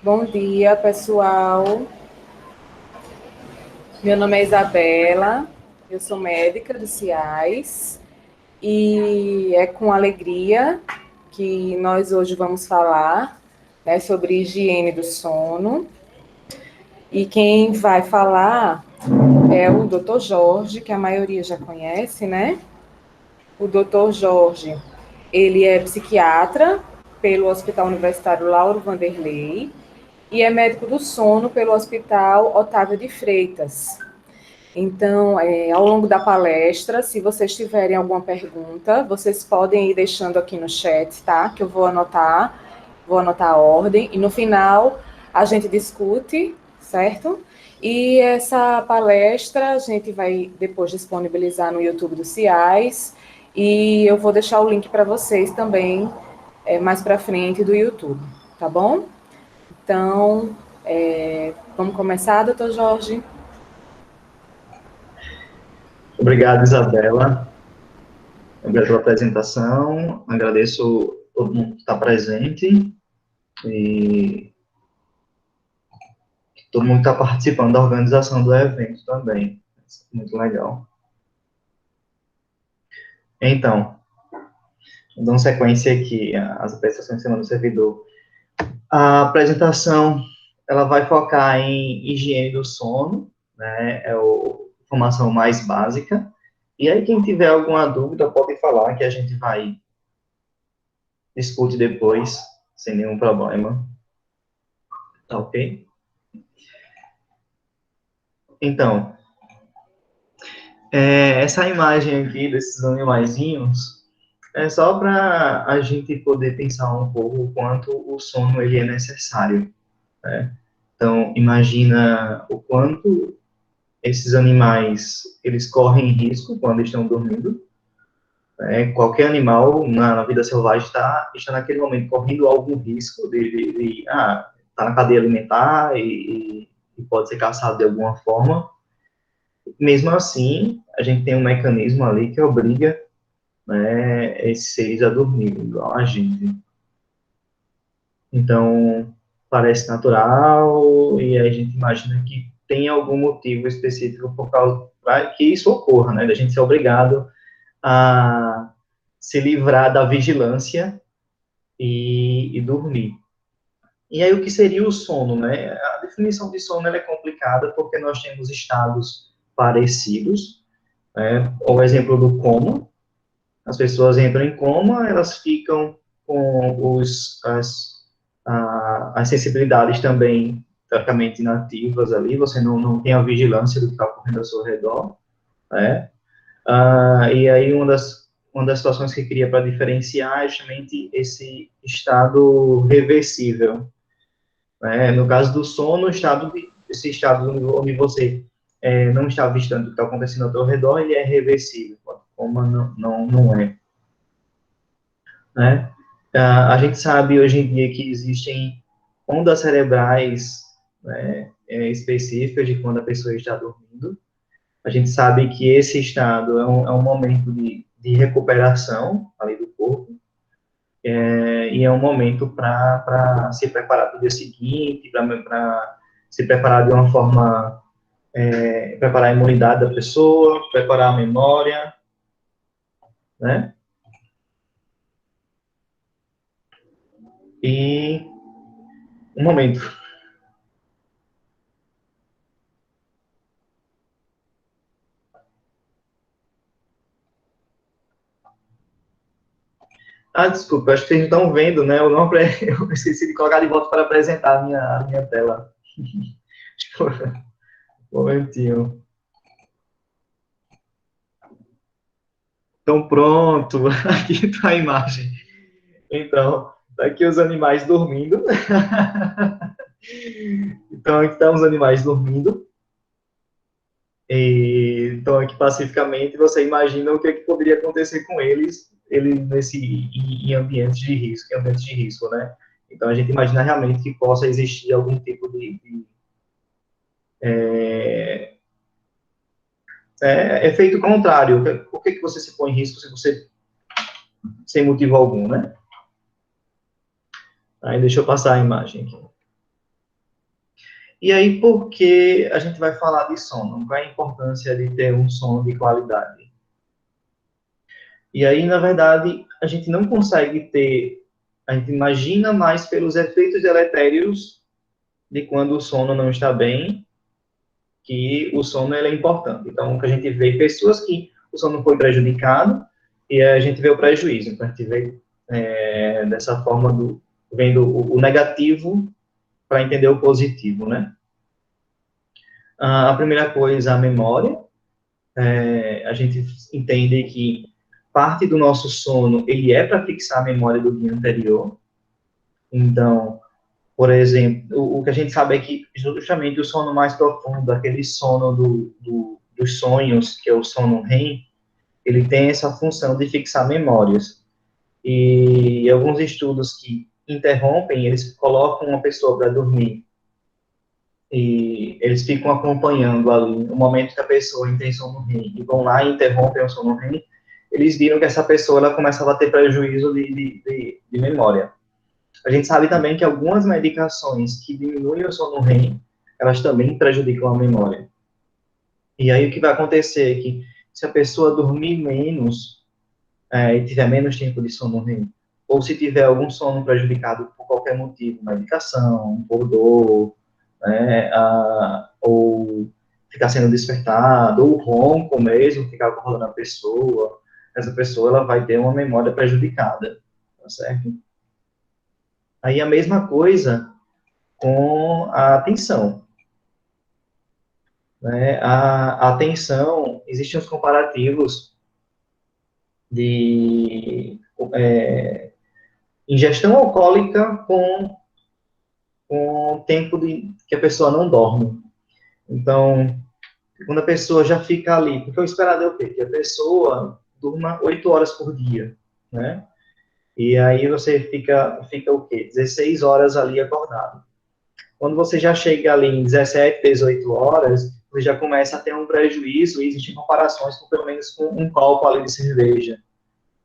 Bom dia, pessoal. Meu nome é Isabela, eu sou médica do CIAS e é com alegria que nós hoje vamos falar, né, sobre higiene do sono. E quem vai falar é o Dr. Jorge, que a maioria já conhece, né? O Dr. Jorge, ele é psiquiatra pelo Hospital Universitário Lauro Vanderlei e é médico do sono pelo Hospital Otávio de Freitas. Então, ao longo da palestra, se vocês tiverem alguma pergunta, vocês podem ir deixando aqui no chat, tá? Que eu vou anotar a ordem, e no final a gente discute, certo? E essa palestra a gente vai depois disponibilizar no YouTube do CIAS, e eu vou deixar o link para vocês também, mais para frente do YouTube, tá bom? Então, vamos começar, doutor Jorge? Obrigado, Isabela. Obrigado pela apresentação. Agradeço todo mundo que está presente e todo mundo que está participando da organização do evento também. Muito legal. Então, dando sequência aqui às apresentações de semana do servidor. A apresentação, ela vai focar em higiene do sono, né? É a informação mais básica. E aí, quem tiver alguma dúvida, pode falar que a gente vai discute depois, sem nenhum problema. Tá ok? Então, essa imagem aqui desses animaizinhos é só para a gente poder pensar um pouco o quanto o sono ele é necessário, né? Então, imagina o quanto esses animais eles correm risco quando estão dormindo, né? Qualquer animal na vida selvagem está naquele momento correndo algum risco tá na cadeia alimentar e pode ser caçado de alguma forma. Mesmo assim, a gente tem um mecanismo ali que obriga, né, esses seres a dormir, igual a gente. Então, parece natural e a gente imagina que tem algum motivo específico por causa para que isso ocorra, né, da gente ser obrigado a se livrar da vigilância e dormir. E aí, o que seria o sono, né? A definição de sono ela é complicada porque nós temos estados parecidos, né? O exemplo do coma, as pessoas entram em coma, elas ficam com as sensibilidades também praticamente inativas ali, você não tem a vigilância do que está ocorrendo ao seu redor, né? E aí uma das situações que eu queria para diferenciar é justamente esse estado reversível, né? No caso do sono, esse estado onde você não está avistando o que está acontecendo ao seu redor, ele é reversível, como não é, né? A gente sabe hoje em dia que existem ondas cerebrais, né, específicas de quando a pessoa está dormindo. A gente sabe que esse estado é um momento de recuperação ali do corpo, e é um momento para se preparar para o dia seguinte, para se preparar de uma forma, preparar a imunidade da pessoa, preparar a memória, né? E um momento. Desculpa, acho que vocês não estão vendo, né? Eu esqueci de colocar de volta para apresentar a minha tela. Um momentinho. Então, pronto, aqui está a imagem. Então, tá aqui os animais dormindo. Então, aqui estão os animais dormindo. Então, aqui pacificamente, você imagina o que poderia acontecer com eles em ambientes de risco, né? Então, a gente imagina realmente que possa existir algum tipo de efeito contrário. Por que você se põe em risco se você, sem motivo algum, né? Aí, deixa eu passar a imagem aqui. E aí, por que a gente vai falar de sono? Qual é a importância de ter um sono de qualidade? E aí, na verdade, a gente não consegue ter, a gente imagina mais pelos efeitos deletérios de quando o sono não está bem, que o sono ele é importante. Então, o que a gente vê pessoas que o sono foi prejudicado e a gente vê o prejuízo. Então, a gente vê dessa forma, vendo o negativo para entender o positivo, né? A primeira coisa, a memória. A gente entende que parte do nosso sono, ele é para fixar a memória do dia anterior. Então, por exemplo, o que a gente sabe é que justamente o sono mais profundo, aquele sono dos sonhos, que é o sono REM, ele tem essa função de fixar memórias. E alguns estudos que interrompem, eles colocam uma pessoa para dormir e eles ficam acompanhando ali o momento que a pessoa tem sono REM e vão lá e interrompem o sono REM, eles viram que essa pessoa ela começava a ter prejuízo de memória. A gente sabe também que algumas medicações que diminuem o sono REM, elas também prejudicam a memória. E aí o que vai acontecer é que se a pessoa dormir menos e tiver menos tempo de sono REM, ou se tiver algum sono prejudicado por qualquer motivo, medicação, por dor, ou ficar sendo despertado, ou ronco mesmo, ficar acordando a pessoa, essa pessoa ela vai ter uma memória prejudicada, tá certo? Aí a mesma coisa com a atenção. Né? A atenção, existem os comparativos de ingestão alcoólica com o tempo que a pessoa não dorme. Então, quando a pessoa já fica ali, porque o esperado é o quê? Que a pessoa durma 8 horas por dia, né? E aí você fica o quê? 16 horas ali acordado. Quando você já chega ali em 17, 18 horas, você já começa a ter um prejuízo e existem comparações com pelo menos com um copo ali de cerveja.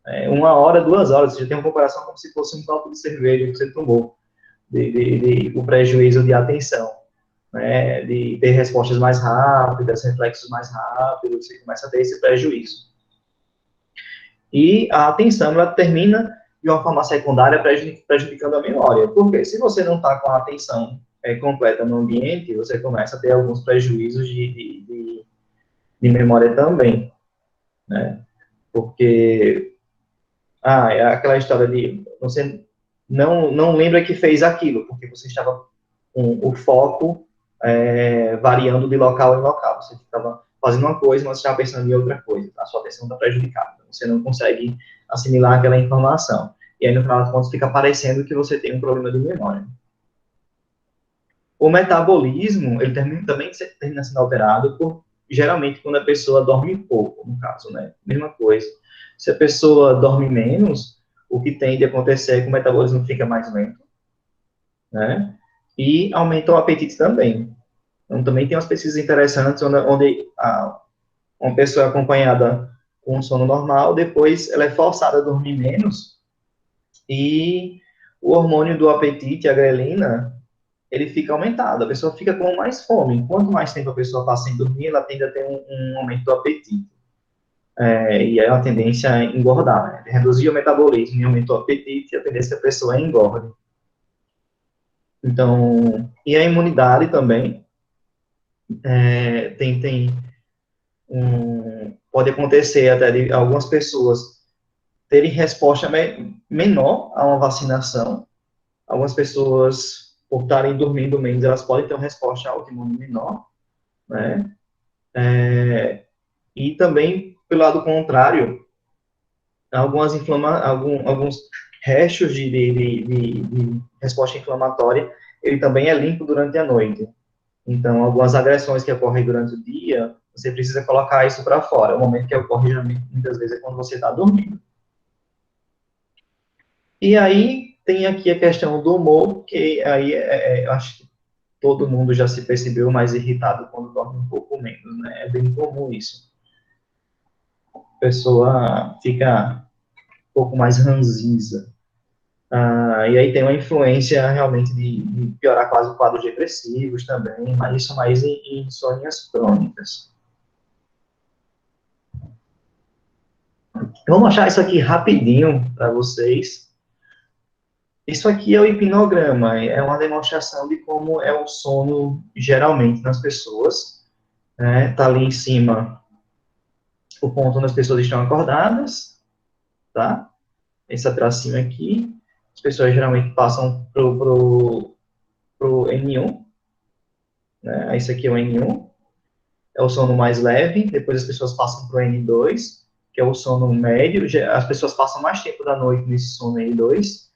1 hora, 2 horas, você já tem uma comparação como se fosse um copo de cerveja que você tomou, o prejuízo de atenção, né, de ter respostas mais rápidas, reflexos mais rápidos, você começa a ter esse prejuízo. E a atenção, ela termina de uma forma secundária prejudicando a memória. Porque se você não está com a atenção completa no ambiente, você começa a ter alguns prejuízos de memória também, né? Porque, é aquela história de você não lembra que fez aquilo, porque você estava com o foco variando de local em local. Você estava fazendo uma coisa, mas estava pensando em outra coisa. A sua atenção está prejudicada. Você não consegue assimilar aquela informação. E aí, no final das contas, fica parecendo que você tem um problema de memória. O metabolismo, ele também termina sendo alterado geralmente, quando a pessoa dorme pouco, no caso, né? Mesma coisa. Se a pessoa dorme menos, o que tende a acontecer é que o metabolismo fica mais lento, né? E aumenta o apetite também. Então, também tem umas pesquisas interessantes onde uma pessoa é acompanhada com um sono normal, depois ela é forçada a dormir menos, e o hormônio do apetite, a grelina, ele fica aumentado, a pessoa fica com mais fome. Quanto mais tempo a pessoa passa sem dormir, ela tende a ter um aumento do apetite. E aí a tendência é engordar, né? Reduzir o metabolismo e aumentar o apetite, a tendência é que a pessoa engorde. Então, e a imunidade também, tem pode acontecer até de algumas pessoas terem resposta menor a uma vacinação. Algumas pessoas, por estarem dormindo menos, elas podem ter uma resposta autoimune menor, né? E também, pelo lado contrário, alguns restos de resposta inflamatória, ele também é limpo durante a noite. Então, algumas agressões que ocorrem durante o dia, você precisa colocar isso para fora. O momento que ocorre, muitas vezes, é quando você está dormindo. E aí, tem aqui a questão do humor, que aí eu acho que todo mundo já se percebeu mais irritado quando dorme um pouco menos, né? É bem comum isso. A pessoa fica um pouco mais ranzinza. E aí tem uma influência realmente de piorar quase quadros depressivos também, mas isso mais em insônias crônicas. Vamos achar isso aqui rapidinho para vocês. Isso aqui é o hipnograma, é uma demonstração de como é o sono geralmente nas pessoas. Né? Tá ali em cima o ponto onde as pessoas estão acordadas, tá? Esse tracinho aqui. As pessoas geralmente passam pro N1, né? Esse aqui é o N1, é o sono mais leve. Depois as pessoas passam pro N2, que é o sono médio. As pessoas passam mais tempo da noite nesse sono N2,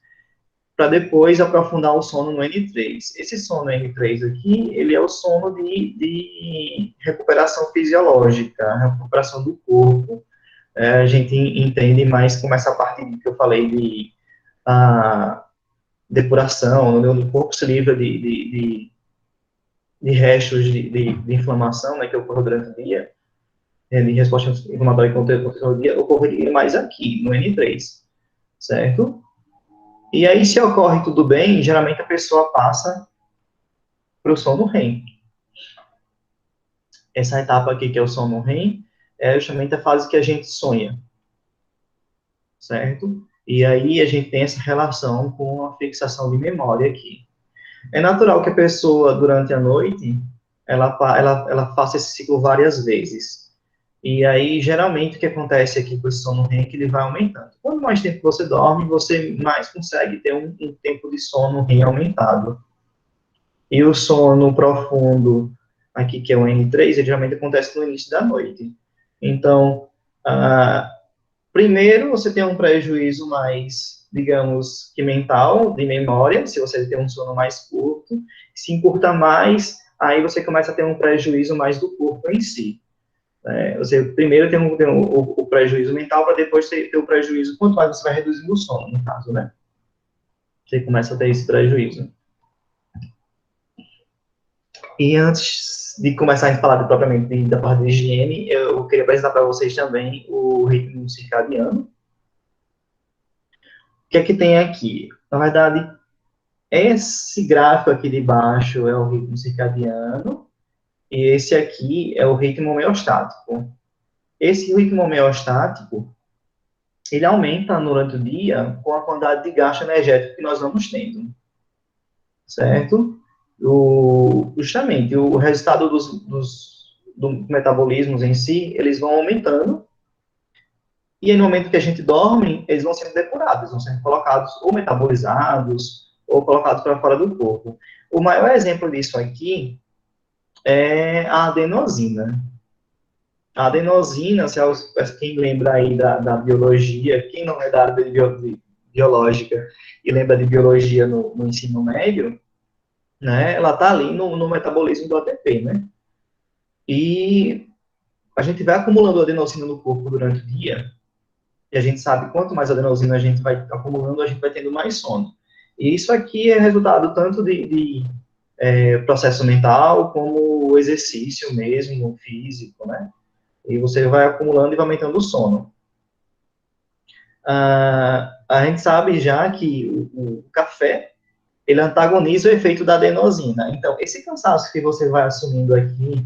para depois aprofundar o sono no N3. Esse sono N3 aqui, ele é o sono de recuperação fisiológica, recuperação do corpo. A gente entende mais como essa parte que eu falei de depuração, onde o corpo se livra de restos de inflamação, né, que ocorre durante o dia, de resposta inflamatória que aconteceu no dia, ocorreria mais aqui, no N3, certo? E aí, se ocorre tudo bem, geralmente a pessoa passa para o sono REM. Essa etapa aqui, que é o sono REM, é justamente a fase que a gente sonha, certo? E aí a gente tem essa relação com a fixação de memória aqui. É natural que a pessoa, durante a noite, ela faça esse ciclo várias vezes. E aí, geralmente, o que acontece aqui com esse sono REM é que ele vai aumentando. Quanto mais tempo você dorme, você mais consegue ter um tempo de sono REM aumentado. E o sono profundo, aqui que é o N3, ele geralmente acontece no início da noite. Então, primeiro, você tem um prejuízo mais, digamos, que mental, de memória, se você tem um sono mais curto. Se encurta mais, aí você começa a ter um prejuízo mais do corpo em si. Você primeiro tem o prejuízo mental, para depois ter o prejuízo, quanto mais você vai reduzindo o sono, no caso, né? Você começa a ter esse prejuízo. E antes de começar a falar propriamente da parte de higiene, eu queria apresentar para vocês também o ritmo circadiano. O que é que tem aqui? Na verdade, esse gráfico aqui de baixo é o ritmo circadiano, e esse aqui é o ritmo homeostático. Esse ritmo homeostático, ele aumenta durante o dia com a quantidade de gasto energético que nós vamos tendo, certo? Justamente, o resultado do metabolismos em si, eles vão aumentando, e aí, no momento que a gente dorme, eles vão sendo depurados, vão sendo colocados ou metabolizados, ou colocados para fora do corpo. O maior exemplo disso aqui é a adenosina. A adenosina, quem lembra aí da biologia, quem não é da área biológica e lembra de biologia no ensino médio, né, ela está ali no metabolismo do ATP, né? E a gente vai acumulando adenosina no corpo durante o dia, e a gente sabe quanto mais adenosina a gente vai acumulando, a gente vai tendo mais sono. E isso aqui é resultado tanto de processo mental, como o exercício mesmo, físico, né? E você vai acumulando e vai aumentando o sono. A gente sabe já que o café, ele antagoniza o efeito da adenosina. Então, esse cansaço que você vai assumindo aqui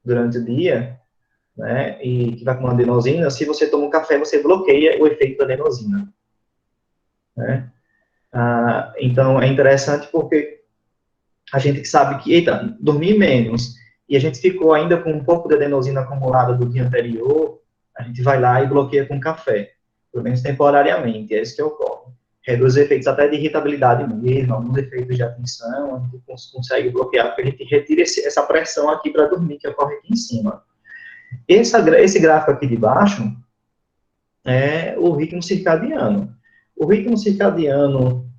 durante o dia, né, e que vai com adenosina, se você toma um café, você bloqueia o efeito da adenosina. Né? Então, é interessante porque a gente sabe que, eita, dormir menos, e a gente ficou ainda com um pouco de adenosina acumulada do dia anterior, a gente vai lá e bloqueia com café, pelo menos temporariamente, é isso que ocorre. Reduz efeitos até de irritabilidade mesmo, alguns efeitos de atenção, a gente consegue bloquear, porque a gente retira essa pressão aqui para dormir, que ocorre aqui em cima. Esse gráfico aqui de baixo é o ritmo circadiano. O ritmo circadiano,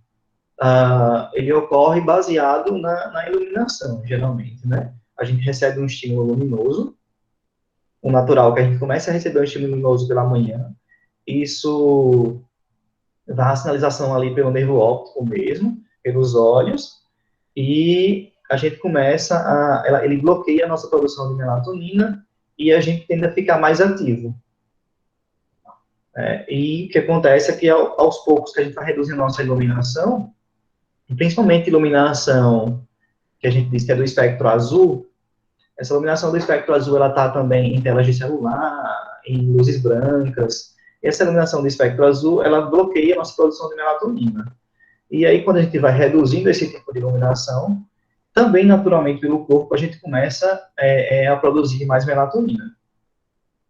ele ocorre baseado na iluminação, geralmente, né? A gente recebe um estímulo luminoso, o natural, que a gente começa a receber um estímulo luminoso pela manhã, isso dá a sinalização ali pelo nervo óptico mesmo, pelos olhos, e a gente ele bloqueia a nossa produção de melatonina, e a gente tende a ficar mais ativo. E o que acontece é que, aos poucos que a gente vai reduzindo a nossa iluminação, principalmente iluminação que a gente diz que é do espectro azul, essa iluminação do espectro azul, ela está também em telas de celular, em luzes brancas. Essa iluminação do espectro azul, ela bloqueia a nossa produção de melatonina. E aí, quando a gente vai reduzindo esse tipo de iluminação, também, naturalmente, pelo corpo, a gente começa a produzir mais melatonina.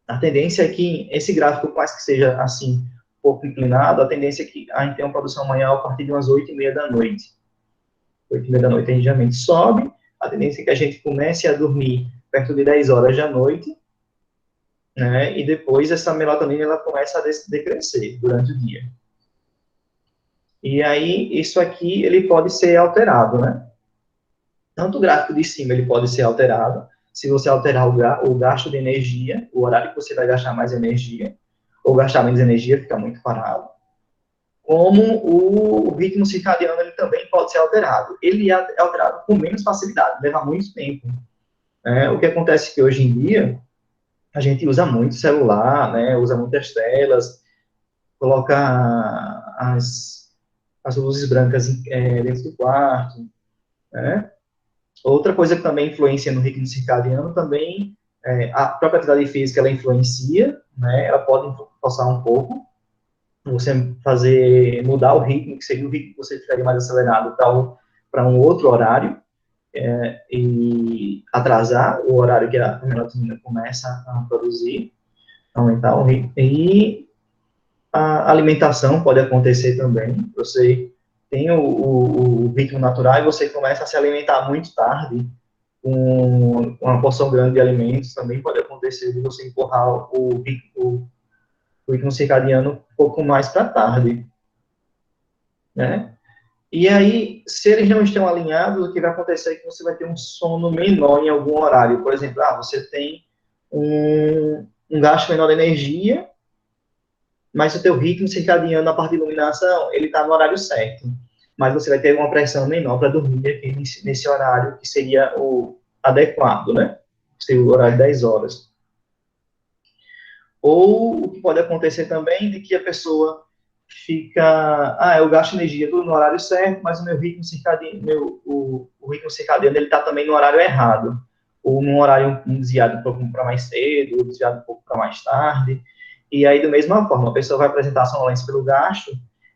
A tendência é que esse gráfico, por mais que seja assim, um pouco inclinado, a tendência é que a gente tenha uma produção maior a partir de umas 8h30 da noite. 8h30 da noite a gente geralmente sobe, a tendência é que a gente comece a dormir perto de 10 horas da noite, né, e depois essa melatonina ela começa a decrescer durante o dia. E aí, isso aqui, ele pode ser alterado, né? Tanto o gráfico de cima, ele pode ser alterado, se você alterar o gasto de energia, o horário que você vai gastar mais energia, ou gastar menos energia, fica muito parado. Como o ritmo circadiano, ele também pode ser alterado. Ele é alterado com menos facilidade, leva muito tempo. O que acontece é que hoje em dia, a gente usa muito celular, né, usa muitas telas, coloca as luzes brancas dentro do quarto, né? Outra coisa que também influencia no ritmo circadiano também a própria atividade física ela influencia, né? Ela pode forçar um pouco, você mudar o ritmo, que seria o ritmo que você ficaria mais acelerado para um outro horário, e atrasar o horário que a melatonina começa a produzir, aumentar o ritmo. E a alimentação pode acontecer também. Você tem o ritmo natural e você começa a se alimentar muito tarde, com uma porção grande de alimentos. Também pode acontecer de você empurrar o ritmo circadiano um pouco mais para tarde, né? E aí, se eles não estão alinhados, o que vai acontecer é que você vai ter um sono menor em algum horário. Por exemplo, você tem um gasto menor de energia, mas o teu ritmo circadiano, a parte de iluminação, ele está no horário certo. Mas você vai ter uma pressão menor para dormir aqui nesse horário que seria o adequado, né? Seria o horário de 10 horas. Ou o que pode acontecer também de que a pessoa fica, eu gasto energia tudo no horário certo, mas o meu ritmo circadiano, o ritmo circadiano, ele está também no horário errado. Ou num horário desviado um pouco para mais cedo, ou desviado um pouco para mais tarde. E aí, da mesma forma, a pessoa vai apresentar sonolência pelo gasto,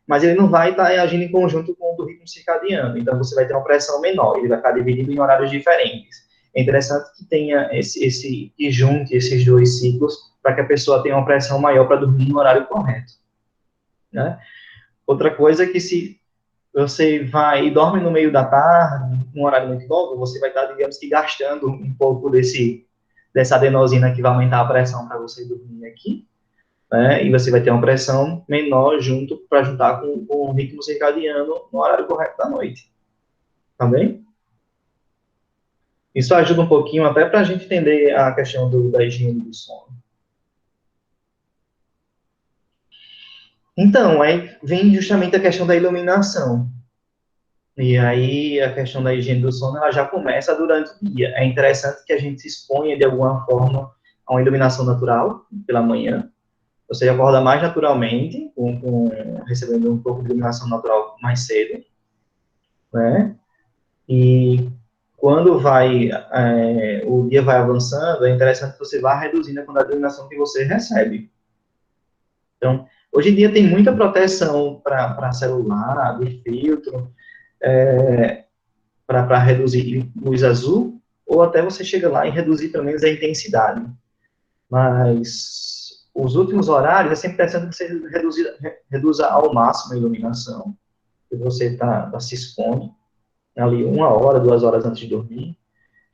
mas ele não vai estar agindo em conjunto com o do ritmo circadiano. Então, você vai ter uma pressão menor, ele vai ficar dividido em horários diferentes. É interessante que tenha que junte esses dois ciclos para que a pessoa tenha uma pressão maior para dormir no horário correto, né? Outra coisa é que se você vai e dorme no meio da tarde, num horário muito longo, você vai estar, digamos que, gastando um pouco dessa adenosina que vai aumentar a pressão para você dormir aqui, né? E você vai ter uma pressão menor para juntar com o ritmo circadiano no horário correto da noite. Tá bem? Isso ajuda um pouquinho até para a gente entender a questão da higiene do sono. Então, aí vem justamente a questão da iluminação. E aí a questão da higiene do sono, ela já começa durante o dia. É interessante que a gente se exponha de alguma forma a uma iluminação natural pela manhã. Você acorda mais naturalmente, recebendo um pouco de iluminação natural mais cedo, né? E quando o dia vai avançando, é interessante que você vá reduzindo a quantidade de iluminação que você recebe. Então, hoje em dia tem muita proteção para celular, de filtro, para reduzir luz azul, ou até você chega lá e reduzir pelo menos a intensidade. Mas os últimos horários, é sempre interessante que você reduza ao máximo a iluminação, que você está se expondo, ali 1 hora, 2 horas antes de dormir,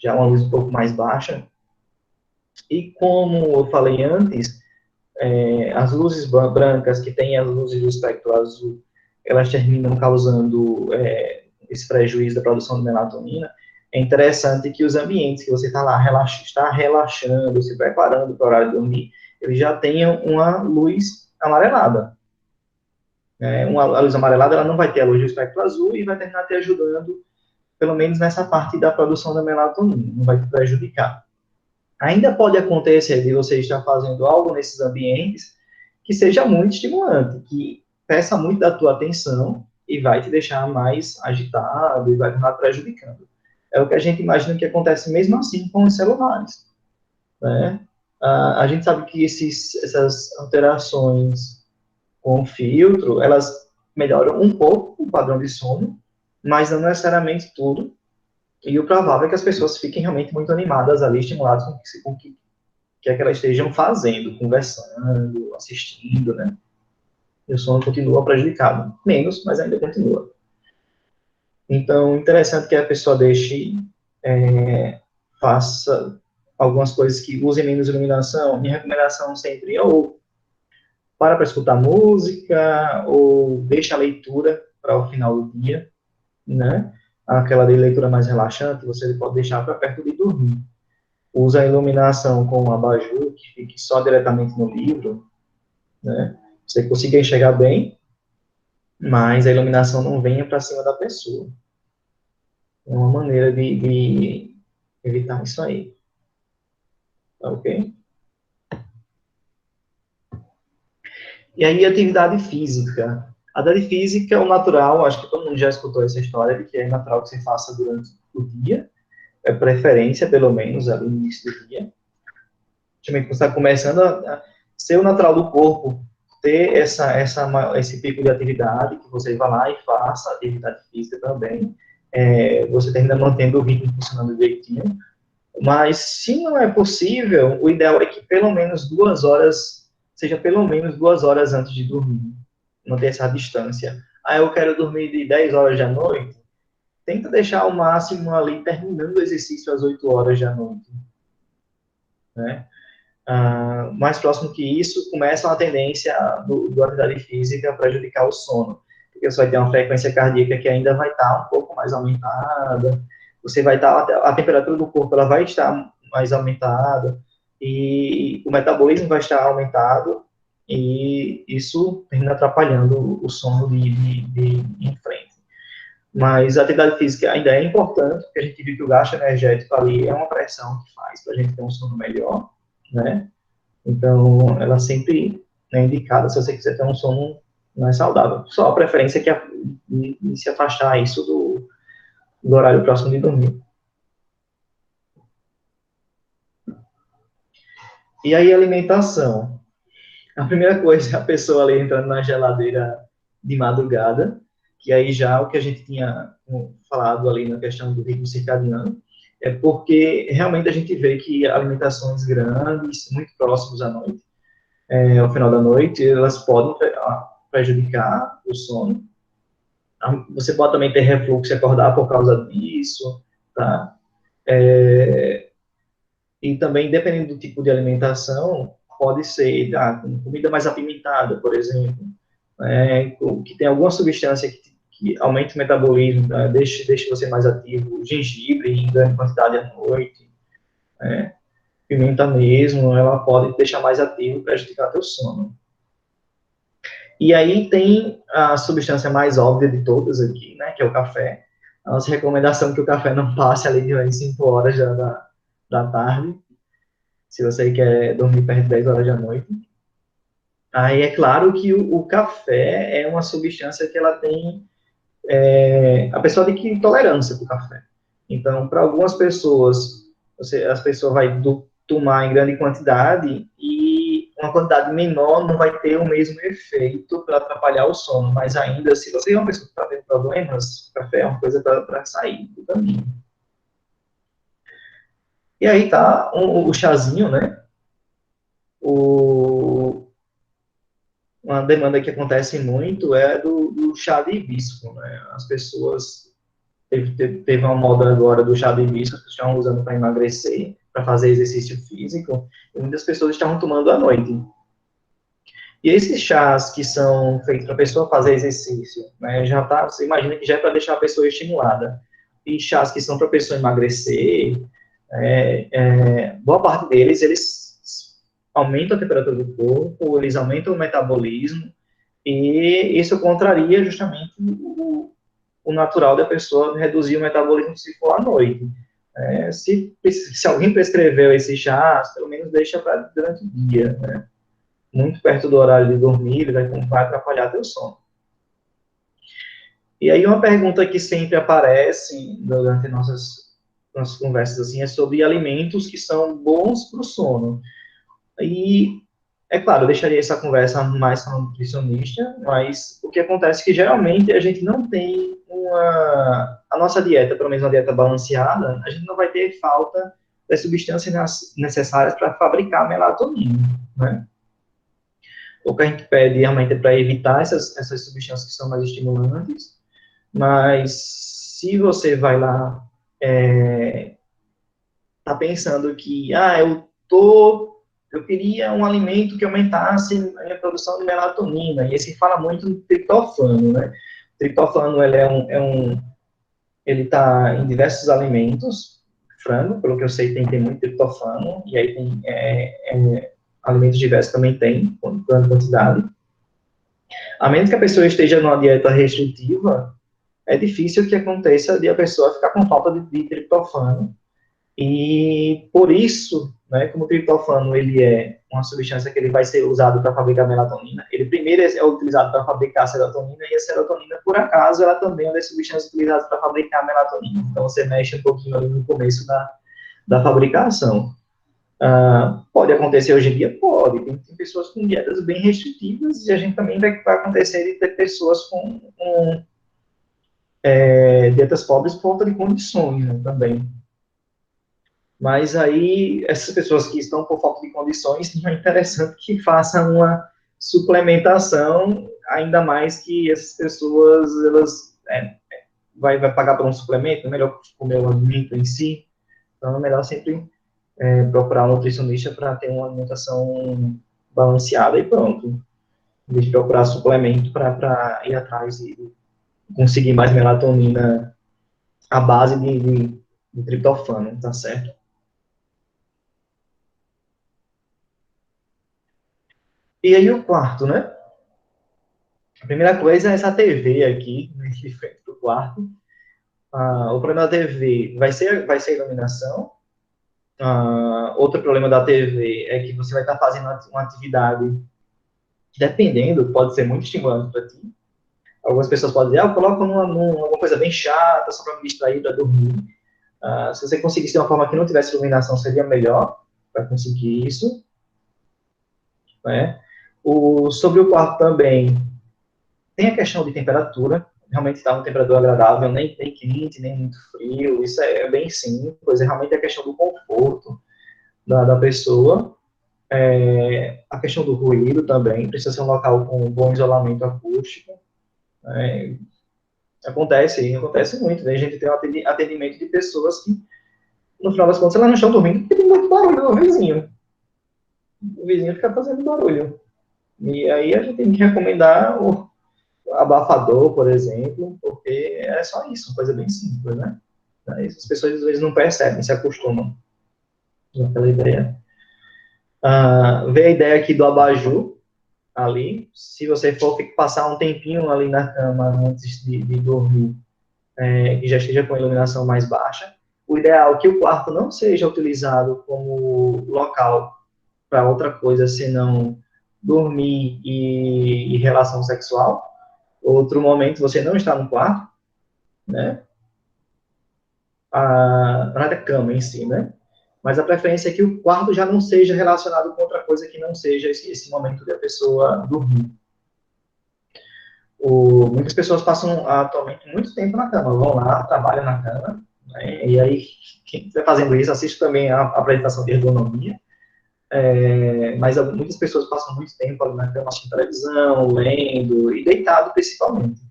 já uma luz um pouco mais baixa. E como eu falei antes, as luzes brancas, que têm as luzes do espectro azul, elas terminam causando esse prejuízo da produção de melatonina. É interessante que os ambientes que você está lá está relaxando, se preparando para o horário de dormir, eles já tenham uma luz amarelada. A luz amarelada ela não vai ter a luz do espectro azul e vai terminar te ajudando, pelo menos nessa parte da produção da melatonina, não vai te prejudicar. Ainda pode acontecer de você estar fazendo algo nesses ambientes que seja muito estimulante, que peça muito da tua atenção e vai te deixar mais agitado e vai estar prejudicando. É o que a gente imagina que acontece mesmo assim com os celulares, né? A gente sabe que essas alterações com filtro, elas melhoram um pouco o padrão de sono, mas não necessariamente tudo. E o provável é que as pessoas fiquem realmente muito animadas ali, estimuladas com o que é que elas estejam fazendo, conversando, assistindo, né? E o sono continua prejudicado. Menos, mas ainda continua. Então, interessante que a pessoa faça algumas coisas que usem menos iluminação. Minha recomendação sempre é ou para escutar música, ou deixa a leitura para o final do dia, né? Aquela de leitura mais relaxante, você pode deixar para perto de dormir. Usa a iluminação com um abajur, que fique só diretamente no livro, né? Você consiga enxergar bem, mas a iluminação não venha para cima da pessoa. É uma maneira de evitar isso aí. Tá ok? E aí, atividade física. A atividade física é o natural, acho que todo mundo já escutou essa história, de que é natural que você faça durante o dia, é preferência, pelo menos, ali no início do dia. Justamente, você está começando a ser o natural do corpo, ter esse pico de atividade, que você vai lá e faça atividade física também. Você termina mantendo o ritmo funcionando direitinho. Mas, se não é possível, o ideal é que pelo menos 2 horas, seja pelo menos 2 horas antes de dormir. Manter essa distância. Ah, eu quero dormir de 10 horas da noite. Tenta deixar o máximo ali, terminando o exercício às 8 horas da noite. Né? Mais próximo que isso, começa uma tendência do atividade física a prejudicar o sono. Porque você vai ter uma frequência cardíaca que ainda vai estar um pouco mais aumentada, você vai estar, a temperatura do corpo ela vai estar mais aumentada, e o metabolismo vai estar aumentado, e isso termina atrapalhando o sono de em frente. Mas a atividade física ainda é importante, porque a gente viu que o gasto energético ali é uma pressão que faz para a gente ter um sono melhor, né? Então, ela sempre é indicada se você quiser ter um sono mais saudável. Só a preferência é que de se afastar isso do horário próximo de dormir. E aí, alimentação. A primeira coisa é a pessoa ali entrando na geladeira de madrugada, que aí já o que a gente tinha falado ali na questão do ritmo circadiano, é porque realmente a gente vê que alimentações grandes, muito próximos à noite, ao final da noite, elas podem prejudicar o sono. Você pode também ter refluxo e acordar por causa disso, tá? E também, dependendo do tipo de alimentação, pode ser comida mais apimentada, por exemplo, que tem alguma substância que aumenta o metabolismo, tá? deixa você mais ativo, gengibre em grande quantidade à noite, pimenta mesmo, ela pode deixar mais ativo e prejudicar teu sono. E aí tem a substância mais óbvia de todas aqui, né, que é o café. A nossa recomendação é que o café não passe ali de 5 horas da tarde, se você quer dormir perto de 10 horas da noite. Aí é claro que o café é uma substância que ela tem, a pessoa tem que intolerância para o café. Então, para algumas pessoas, as pessoas vai tomar em grande quantidade e uma quantidade menor não vai ter o mesmo efeito para atrapalhar o sono, mas ainda, se você é uma pessoa que está tendo problemas, o café é uma coisa para sair do caminho. E aí tá o chazinho, né? Uma demanda que acontece muito é do chá de hibisco, né? As pessoas teve uma moda agora do chá de hibisco que estavam usando para emagrecer, para fazer exercício físico, e muitas pessoas estavam tomando à noite. E esses chás que são feitos para a pessoa fazer exercício, né, você imagina que já é para deixar a pessoa estimulada. E chás que são para a pessoa emagrecer, boa parte deles, eles aumentam a temperatura do corpo, eles aumentam o metabolismo, e isso contraria justamente o natural da pessoa reduzir o metabolismo se for à noite. Se alguém prescreveu esse chá, pelo menos deixa para durante o dia, né? muito perto do horário de dormir, ele vai atrapalhar teu sono. E aí uma pergunta que sempre aparece durante nossas conversas assim é sobre alimentos que são bons para o sono. E é claro, eu deixaria essa conversa mais com a nutricionista, mas o que acontece é que geralmente a gente não tem a nossa dieta, pelo menos uma dieta balanceada, a gente não vai ter falta das substâncias necessárias para fabricar melatonina, né? O que a gente pede realmente é para evitar essas substâncias que são mais estimulantes, mas se você vai lá, tá pensando que, eu queria um alimento que aumentasse a minha produção de melatonina, e aí se fala muito do triptofano, né? O triptofano, ele está em diversos alimentos, frango, pelo que eu sei, tem muito triptofano, e aí tem alimentos diversos também tem, grande quantidade. A menos que a pessoa esteja numa dieta restritiva, é difícil que aconteça de a pessoa ficar com falta de triptofano. E por isso, né, como o triptofano ele é uma substância que ele vai ser usado para fabricar melatonina, ele primeiro é utilizado para fabricar a serotonina, e a serotonina, por acaso, ela também é uma das substâncias utilizadas para fabricar a melatonina. Então você mexe um pouquinho ali no começo da fabricação. Pode acontecer hoje em dia? Pode. Tem pessoas com dietas bem restritivas, e a gente também vai acontecer de ter pessoas com dietas pobres por falta de condições, né, também. Mas aí, essas pessoas que estão por falta de condições, é interessante que façam uma suplementação, ainda mais que essas pessoas, elas vai pagar por um suplemento, é melhor comer o alimento em si. Então, é melhor sempre procurar um nutricionista para ter uma alimentação balanceada e pronto. Em vez de procurar suplemento para ir atrás e conseguir mais melatonina à base de triptofano, tá certo? E aí o quarto, né? A primeira coisa é essa TV aqui, de frente do quarto. O problema da TV vai ser a iluminação. Outro problema da TV é que você vai estar fazendo uma atividade que, dependendo, pode ser muito estimulante para ti. Algumas pessoas podem dizer, eu coloco numa coisa bem chata, só para me distrair, para dormir. Se você conseguisse de uma forma que não tivesse iluminação, seria melhor para conseguir isso. Né? Sobre o quarto também, tem a questão de temperatura, realmente está uma temperatura agradável, nem quente, nem muito frio, isso é bem simples, realmente a questão do conforto da pessoa, a questão do ruído também, precisa ser um local com bom isolamento acústico, acontece muito, né? A gente tem um atendimento de pessoas que, no final das contas, elas não estão dormindo porque tem muito barulho no vizinho, o vizinho fica fazendo barulho, e aí a gente tem que recomendar o abafador, por exemplo, porque é só isso, uma coisa bem simples, né? As pessoas às vezes não percebem, se acostumam com aquela ideia. Vê a ideia aqui do abajur ali. Se você for passar um tempinho ali na cama antes de dormir, que já esteja com a iluminação mais baixa, o ideal é que o quarto não seja utilizado como local para outra coisa senão dormir e relação sexual. Outro momento, você não está no quarto, né? Na cama em si, né? Mas a preferência é que o quarto já não seja relacionado com outra coisa que não seja esse momento de a pessoa dormir. Muitas pessoas passam atualmente muito tempo na cama, vão lá, trabalham na cama, né? E aí, quem estiver fazendo isso, assiste também a apresentação de ergonomia. Mas muitas pessoas passam muito tempo ali na cama assistindo televisão, lendo, e deitado principalmente.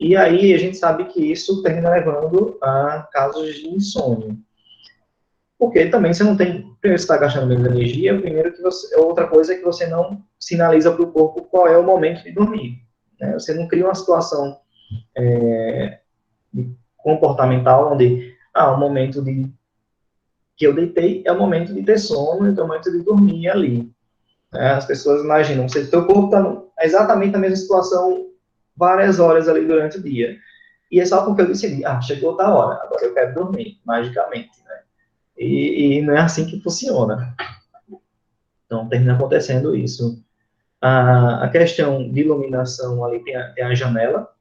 E aí a gente sabe que isso termina levando a casos de insônia. Porque também você não tem, primeiro você está gastando menos energia, primeiro que outra coisa é que você não sinaliza para o corpo qual é o momento de dormir. Né? Você não cria uma situação comportamental onde, o momento que eu deitei é o momento de ter sono, então é o momento de dormir ali. As pessoas imaginam, o teu corpo está exatamente na mesma situação várias horas ali durante o dia. E é só porque eu decidi, chegou da hora, agora eu quero dormir, magicamente, né? E não é assim que funciona. Então, termina acontecendo isso. A questão de iluminação ali tem a janela,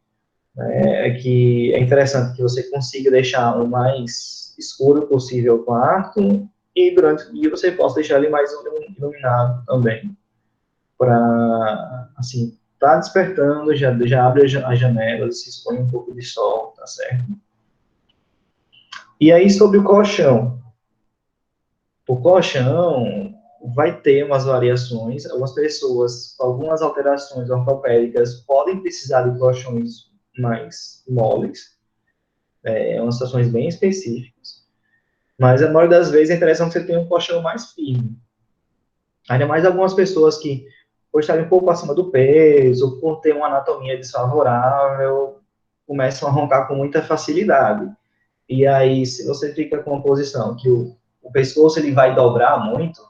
né, que é interessante que você consiga deixar o mais escuro possível o quarto e durante o dia você possa deixar ele mais iluminado também, para, assim, tá despertando, já abre as janelas, se expõe um pouco de sol, tá certo? E aí, sobre o colchão. O colchão vai ter umas variações, algumas pessoas com algumas alterações ortopédicas podem precisar de colchões mais moles, umas situações bem específicas, mas a maioria das vezes é interessante que você tenha um colchão mais firme. Ainda mais algumas pessoas que, por estarem um pouco acima do peso, por ter uma anatomia desfavorável, começam a roncar com muita facilidade. E aí, se você fica com uma posição que o pescoço ele vai dobrar muito,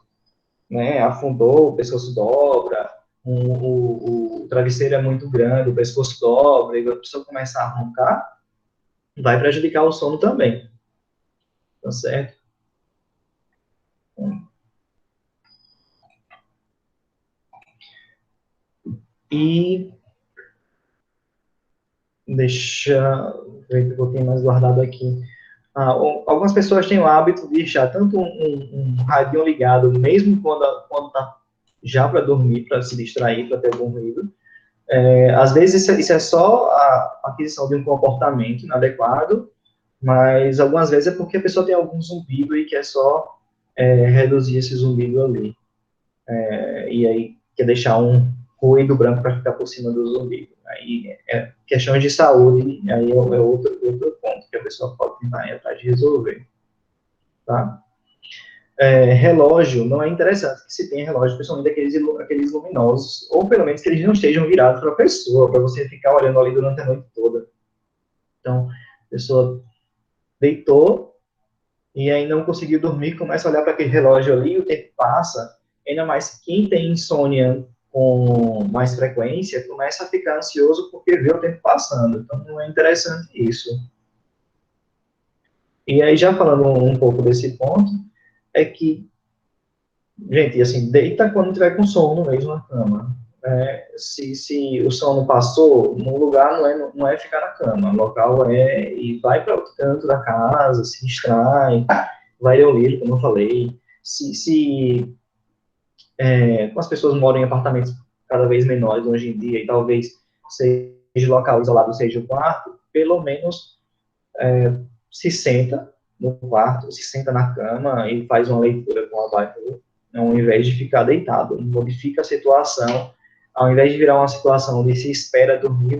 né, afundou, o pescoço dobra, o travesseiro é muito grande, o pescoço dobra, e a pessoa começar a roncar, vai prejudicar o sono também, tá certo? E deixa eu ver o que eu tenho mais guardado aqui. Algumas pessoas têm o hábito de deixar tanto um radinho ligado, mesmo quando tá já para dormir, para se distrair, para ter algum ruído. Às vezes isso é só a aquisição de um comportamento inadequado, mas algumas vezes é porque a pessoa tem algum zumbido e quer só reduzir esse zumbido ali. E aí quer deixar um ruído branco para ficar por cima do zumbido. Aí questões de saúde, aí é outro ponto que a pessoa pode tentar ir atrás de resolver. Tá? Relógio, não é interessante que se tenha relógio, principalmente aqueles luminosos, ou pelo menos que eles não estejam virados para a pessoa, para você ficar olhando ali durante a noite toda. Então, a pessoa deitou, e aí não conseguiu dormir, começa a olhar para aquele relógio ali, o tempo passa, ainda mais quem tem insônia com mais frequência, começa a ficar ansioso porque vê o tempo passando, então não é interessante isso. E aí, já falando um pouco desse ponto, é que, gente, assim, deita quando tiver com sono mesmo na cama. Se o sono passou, no lugar não é ficar na cama, o local é e vai para outro canto da casa, se distrai, vai ler o livro, como eu falei. Como as pessoas moram em apartamentos cada vez menores hoje em dia, e talvez seja o local isolado, seja o quarto, pelo menos se senta no quarto, se senta na cama e faz uma leitura com a Bíblia, ao invés de ficar deitado. Modifica a situação, ao invés de virar uma situação onde se espera dormir,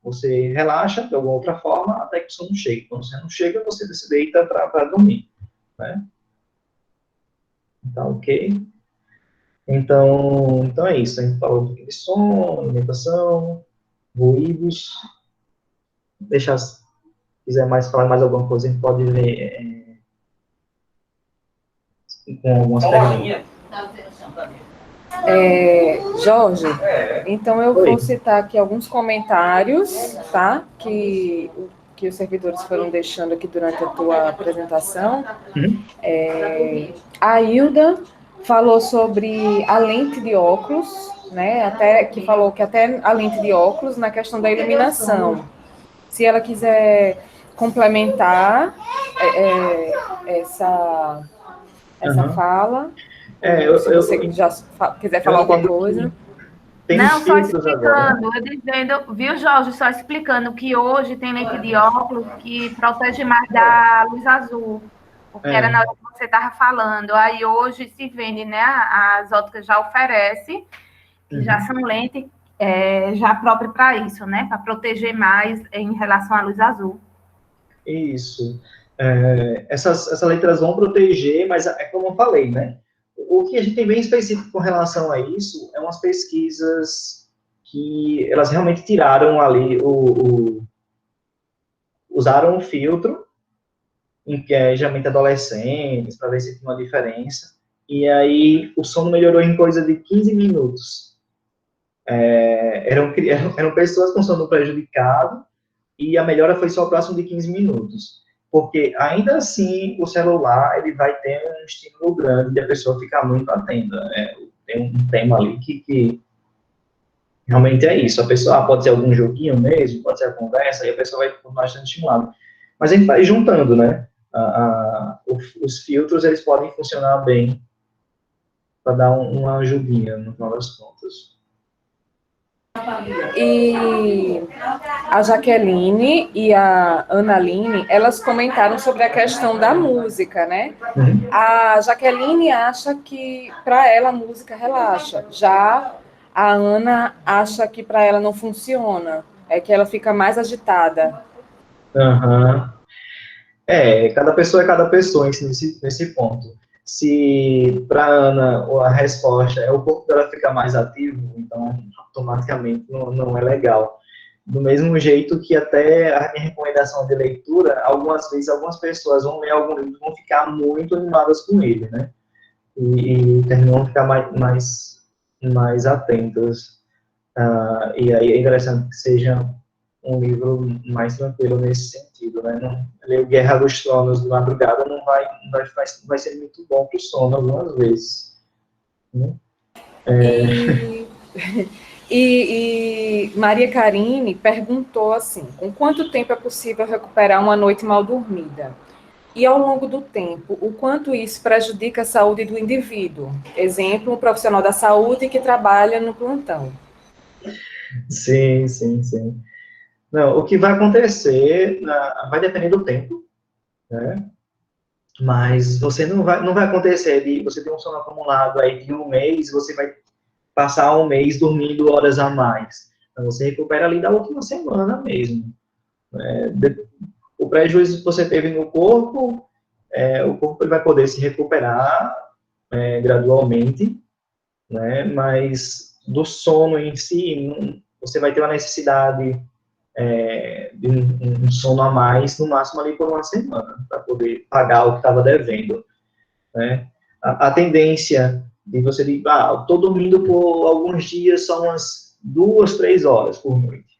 você relaxa de alguma outra forma até que o sono chegue. Quando você não chega, você se deita para dormir, né? Tá ok? Então é isso. A gente falou um pouquinho de sono, alimentação, ruídos. Deixar, se quiser mais falar mais alguma coisa, a gente pode ver com algumas perguntas. Jorge, então eu Oi. vou citar aqui alguns comentários, tá? Que os servidores foram deixando aqui durante a tua apresentação. Uhum. A Hilda falou sobre a lente de óculos, né? Até que falou que até a lente de óculos na questão da iluminação. Se ela quiser complementar essa Uhum. fala, ou Eu, se você eu, já quiser eu falar alguma entendo coisa. que tem uns Não, só filtros agora, né? explicando, eu dizendo, viu, Jorge, só explicando que hoje tem lente de óculos que protege mais da luz azul, porque era na hora que você estava falando. Aí hoje se vende, né? As óticas já oferecem, que já são lentes já próprias para isso, né? Para proteger mais em relação à luz azul. Isso. Essas letras vão proteger, mas é como eu falei, né? O que a gente tem bem específico com relação a isso é umas pesquisas que elas realmente tiraram ali usaram um filtro em que é geralmente adolescentes para ver se tinha uma diferença, e aí o sono melhorou em coisa de 15 minutos. Eram pessoas com sono prejudicado e a melhora foi só próximo de 15 minutos. Porque ainda assim o celular ele vai ter um estímulo grande de a pessoa ficar muito atenta. O tem um tema ali que realmente é isso. A pessoa, pode ser algum joguinho mesmo, pode ser a conversa, e a pessoa vai ficando bastante estimulada. Mas a gente vai juntando, né? Os filtros, eles podem funcionar bem para dar uma ajudinha, no final das contas. E a Jaqueline e a Analine, elas comentaram sobre a questão da música, né? Uhum. A Jaqueline acha que para ela a música relaxa, já a Ana acha que para ela não funciona, é que ela fica mais agitada. Uhum. Cada pessoa é cada pessoa nesse ponto. Se para Ana a resposta é o corpo dela ficar mais ativo, então automaticamente não é legal. Do mesmo jeito que até a minha recomendação de leitura, algumas vezes algumas pessoas vão ler algum livro e vão ficar muito animadas com ele, né? E terminam a ficar mais atentas. E aí é interessante que seja um livro mais tranquilo nesse sentido, né? Não, ler o Guerra dos Tronos de madrugada não vai ser muito bom para o sono algumas vezes. Né? E Maria Karine perguntou assim, com quanto tempo é possível recuperar uma noite mal dormida? E ao longo do tempo, o quanto isso prejudica a saúde do indivíduo? Exemplo, um profissional da saúde que trabalha no plantão. Sim, sim, sim. Não, o que vai acontecer vai depender do tempo, né? Mas você não vai acontecer de você ter um sono acumulado aí de um mês, você vai passar um mês dormindo horas a mais. Então, você recupera ali da última semana mesmo. O prejuízo que você teve no corpo, o corpo ele vai poder se recuperar gradualmente, né? Mas do sono em si, você vai ter uma necessidade de um sono a mais, no máximo ali por uma semana, para poder pagar o que estava devendo, né? A tendência de você dizer, estou dormindo por alguns dias, só umas 2, 3 horas por noite.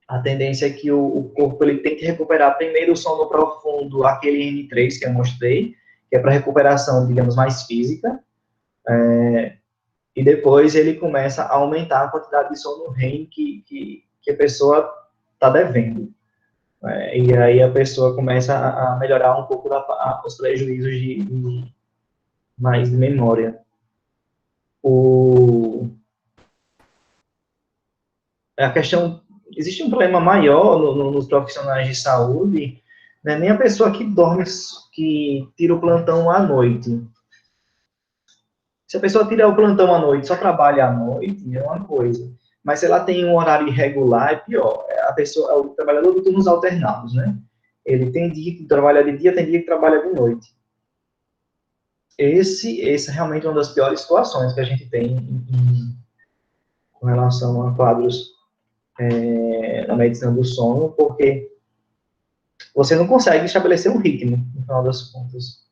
A tendência é que o corpo ele tem que recuperar primeiro o sono profundo, aquele N3 que eu mostrei, que é para recuperação, digamos, mais física, e depois ele começa a aumentar a quantidade de sono REM que a pessoa está devendo. E aí a pessoa começa a melhorar um pouco os prejuízos de mais de memória. A questão, existe um problema maior nos profissionais de saúde, né? Nem a pessoa que dorme, que tira o plantão à noite. Se a pessoa tira o plantão à noite, só trabalha à noite, é uma coisa. Mas se ela tem um horário irregular, é pior. A pessoa, é o trabalhador de turnos alternados, né? Ele tem dia que trabalha de dia, tem dia que trabalha de noite. Esse é realmente uma das piores situações que a gente tem com relação a quadros na medicina do sono, porque você não consegue estabelecer um ritmo, no final das contas.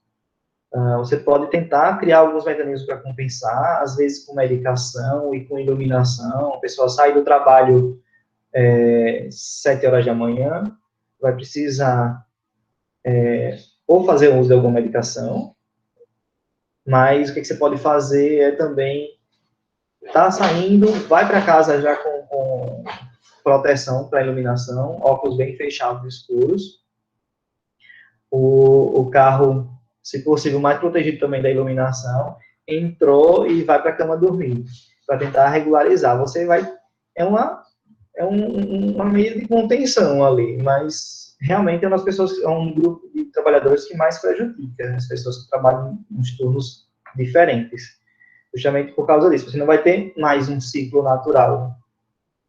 Você pode tentar criar alguns mecanismos para compensar, às vezes com medicação e com iluminação. A pessoa sai do trabalho 7 horas da manhã, vai precisar ou fazer uso de alguma medicação, mas o que você pode fazer é também saindo, vai para casa já com proteção para iluminação, óculos bem fechados, escuros, o carro, se possível, mais protegido também da iluminação, entrou e vai para a cama dormir, para tentar regularizar. Você vai, uma medida de contenção ali, mas realmente é um grupo de trabalhadores que mais prejudica, as pessoas que trabalham em turnos diferentes, justamente por causa disso. Você não vai ter mais um ciclo natural,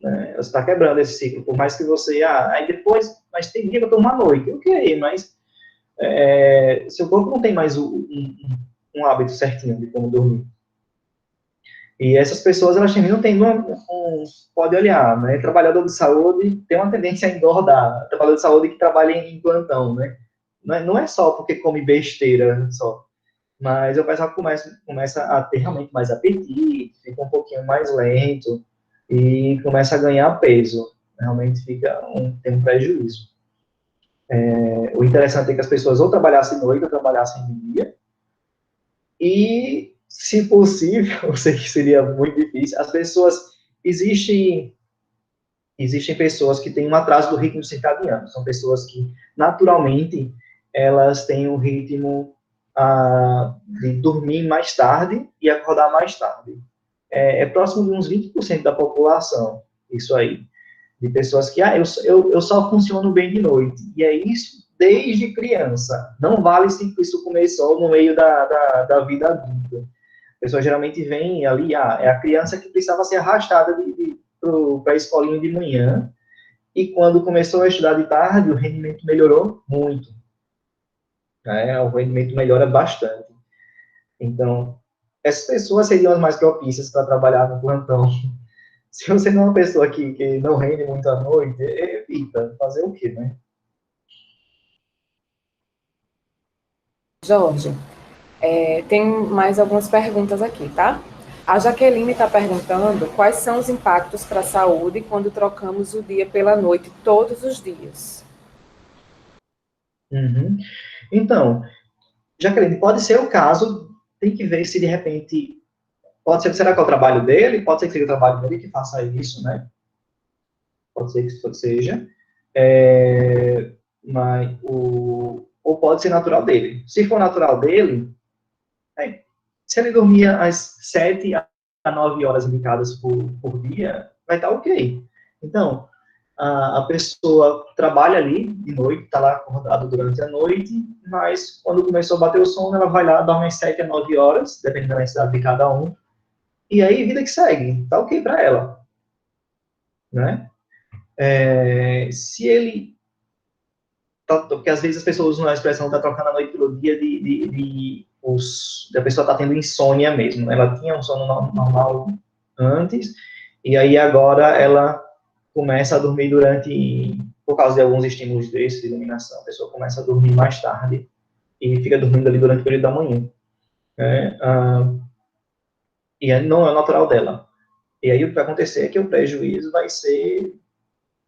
né? Você está quebrando esse ciclo, por mais que você, aí depois, mas tem dia que eu tomo à noite, ok, mas seu corpo não tem mais um hábito certinho de como dormir. E essas pessoas, elas terminam tendo pode olhar, né? Trabalhador de saúde tem uma tendência a engordar. Trabalhador de saúde que trabalha em plantão, né? Não é só porque come besteira só. Mas o pessoal começa a ter realmente mais apetite, fica um pouquinho mais lento e começa a ganhar peso. Realmente tem um prejuízo. O interessante é que as pessoas ou trabalhassem de noite ou trabalhassem de dia. E se possível, eu sei que seria muito difícil, as pessoas, existem pessoas que têm um atraso do ritmo circadiano, são pessoas que, naturalmente, elas têm um ritmo de dormir mais tarde e acordar mais tarde. É próximo de uns 20% da população, isso aí, de pessoas que, eu só funciono bem de noite, e é isso desde criança, não vale se isso começou no meio da vida adulta. A pessoa geralmente vem ali, é a criança que precisava ser arrastada para a escolinha de manhã, e quando começou a estudar de tarde, o rendimento melhorou muito. O rendimento melhora bastante. Então, essas pessoas seriam as mais propícias para trabalhar no plantão. Se você não é uma pessoa que não rende muito à noite, evita. Fazer o quê, né? Jorge, tem mais algumas perguntas aqui, tá? A Jaqueline está perguntando quais são os impactos para a saúde quando trocamos o dia pela noite todos os dias. Uhum. Então, Jaqueline, pode ser o caso, tem que ver se de repente, pode ser, será que é o trabalho dele? Pode ser que seja o trabalho dele que faça isso, né? Pode ser que seja. Ou pode ser natural dele. Se for natural dele, se ele dormia às 7 a 9 horas indicadas por dia, vai estar ok. Então, a pessoa trabalha ali de noite, está lá acordada durante a noite, mas quando começou a bater o sono, ela vai lá, dorme às 7 a 9 horas, dependendo da necessidade de cada um, e aí vida que segue, tá ok para ela, né? Se ele, porque às vezes as pessoas usam a expressão tá trocando a noite pelo dia a pessoa tá tendo insônia mesmo, né? Ela tinha um sono normal antes, e aí agora ela começa a dormir por causa de alguns estímulos desses, de iluminação, a pessoa começa a dormir mais tarde e fica dormindo ali durante o período da manhã. Né? E não é natural dela. E aí o que vai acontecer é que o prejuízo vai ser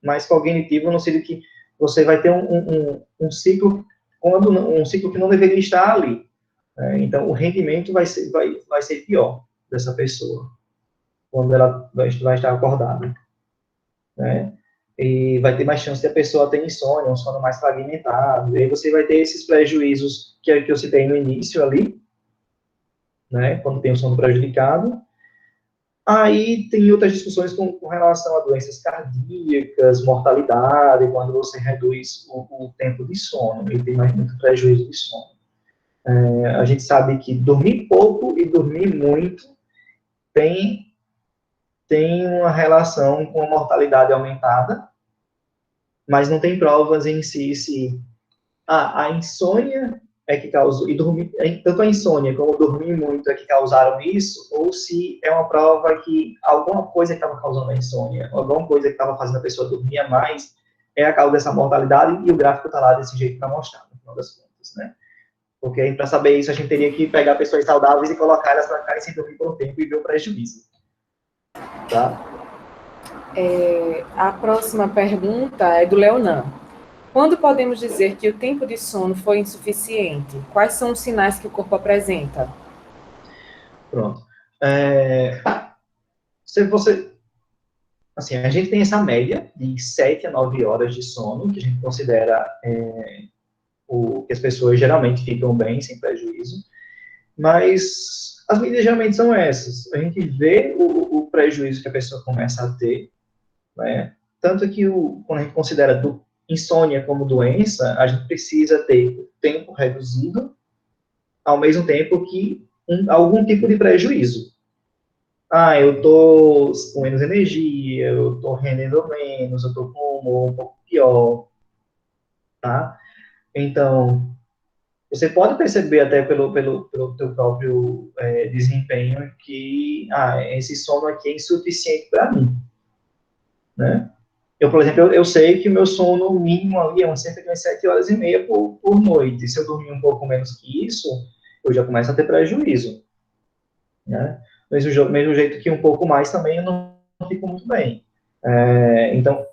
mais cognitivo, no sentido que você vai ter um ciclo, um ciclo que não deveria estar ali. Né? Então, o rendimento vai ser pior dessa pessoa, quando ela vai estar acordada. Né? E vai ter mais chance de a pessoa ter insônia, um sono mais fragmentado, e aí você vai ter esses prejuízos que eu citei no início ali, né, quando tem o sono prejudicado. Aí tem outras discussões com relação a doenças cardíacas, mortalidade, quando você reduz o tempo de sono, e tem mais muito prejuízo de sono. A gente sabe que dormir pouco e dormir muito tem uma relação com a mortalidade aumentada, mas não tem provas em si se a insônia é que causou, e dormir, tanto a insônia como dormir muito é que causaram isso, ou se é uma prova que alguma coisa que estava causando a insônia, alguma coisa que estava fazendo a pessoa dormir a mais, é a causa dessa mortalidade, e o gráfico está lá desse jeito para mostrar, no final das contas, né? Porque para saber isso, a gente teria que pegar pessoas saudáveis e colocar elas para ficarem sem dormir por um tempo e ver o prejuízo. Tá? A próxima pergunta é do Leonan. Quando podemos dizer que o tempo de sono foi insuficiente? Quais são os sinais que o corpo apresenta? Pronto. Assim, a gente tem essa média de 7 a 9 horas de sono, que a gente considera que as pessoas geralmente ficam bem, sem prejuízo, mas as medidas geralmente são essas. A gente vê o prejuízo que a pessoa começa a ter, né? Tanto que quando a gente considera insônia como doença, a gente precisa ter o tempo reduzido, ao mesmo tempo que algum tipo de prejuízo. Eu estou com menos energia, eu estou rendendo menos, eu estou com um humor um pouco pior, tá? Então, você pode perceber até pelo teu próprio desempenho que, esse sono aqui é insuficiente para mim, né? Eu, por exemplo, eu sei que o meu sono mínimo ali é cerca de 7 horas e meia por noite. Se eu dormir um pouco menos que isso, eu já começo a ter prejuízo, né? Mesmo jeito que um pouco mais também eu não fico muito bem. Então,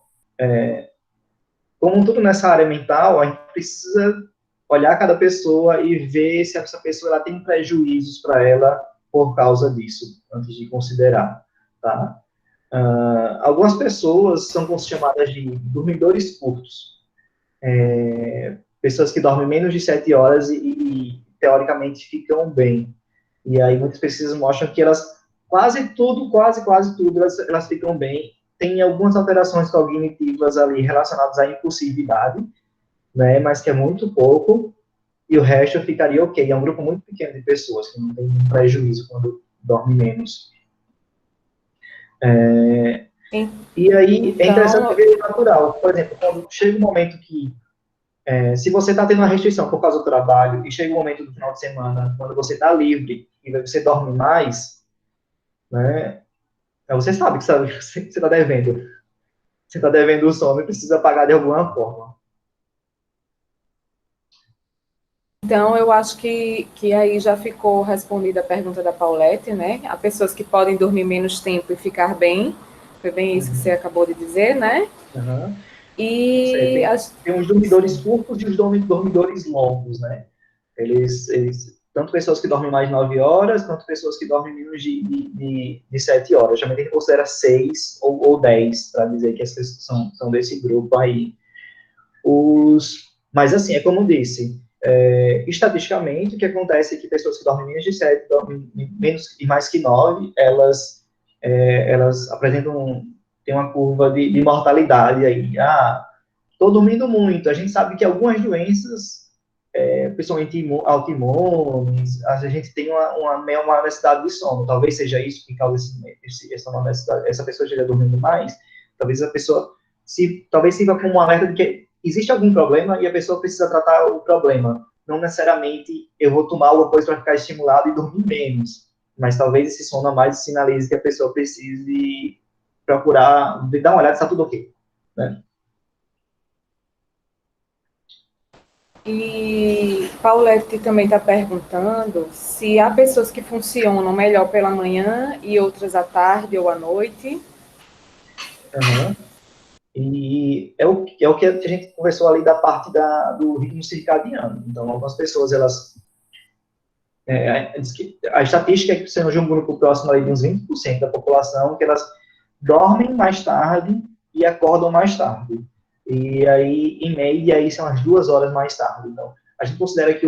como tudo nessa área mental, a gente precisa olhar cada pessoa e ver se essa pessoa ela tem prejuízos para ela por causa disso, antes de considerar, tá? Algumas pessoas são chamadas de dormidores curtos. Pessoas que dormem menos de 7 horas teoricamente, ficam bem. E aí, muitas pesquisas mostram que elas, quase tudo, elas ficam bem. Tem algumas alterações cognitivas ali relacionadas à impulsividade, né, mas que é muito pouco, e o resto ficaria ok. É um grupo muito pequeno de pessoas que não tem prejuízo quando dorme menos. E aí, é interessante ver o natural. Por exemplo, quando chega um momento que, se você está tendo uma restrição por causa do trabalho, e chega um momento do final de semana, quando você está livre, e você dorme mais, né, você sabe que você está devendo. Você está devendo o sono e precisa pagar de alguma forma. Então, eu acho que aí já ficou respondida a pergunta da Paulette, né? Há pessoas que podem dormir menos tempo e ficar bem. Foi bem isso que você acabou de dizer, né? Uhum. E tem os dormidores curtos e os dormidores longos, né? Tanto pessoas que dormem mais de 9 horas, quanto pessoas que dormem menos de 7 horas. Geralmente a gente considera 6 ou 10, para dizer que as pessoas são desse grupo aí. Mas, assim, é como eu disse, estatisticamente, o que acontece é que pessoas que dormem menos de 7, dormem menos e mais que 9, elas apresentam, tem uma curva de mortalidade aí. Estou dormindo muito. A gente sabe que algumas doenças, principalmente autoimunes, a gente tem uma necessidade de sono. Talvez seja isso que causa essa necessidade. Essa pessoa esteja dormindo mais, talvez a pessoa talvez sirva como um alerta de que existe algum problema e a pessoa precisa tratar o problema. Não necessariamente eu vou tomar alguma coisa para ficar estimulado e dormir menos, mas talvez esse sono a mais sinalize que a pessoa precise procurar, dar uma olhada se está tudo ok, né? E Paulette também está perguntando se há pessoas que funcionam melhor pela manhã e outras à tarde ou à noite. Uhum. E é o que a gente conversou ali da parte do ritmo circadiano. Então, algumas pessoas, a estatística é que você de um grupo próximo ali de uns 20% da população, que elas dormem mais tarde e acordam mais tarde. E aí, em média, aí são as 2 horas mais tarde. Então, a gente considera que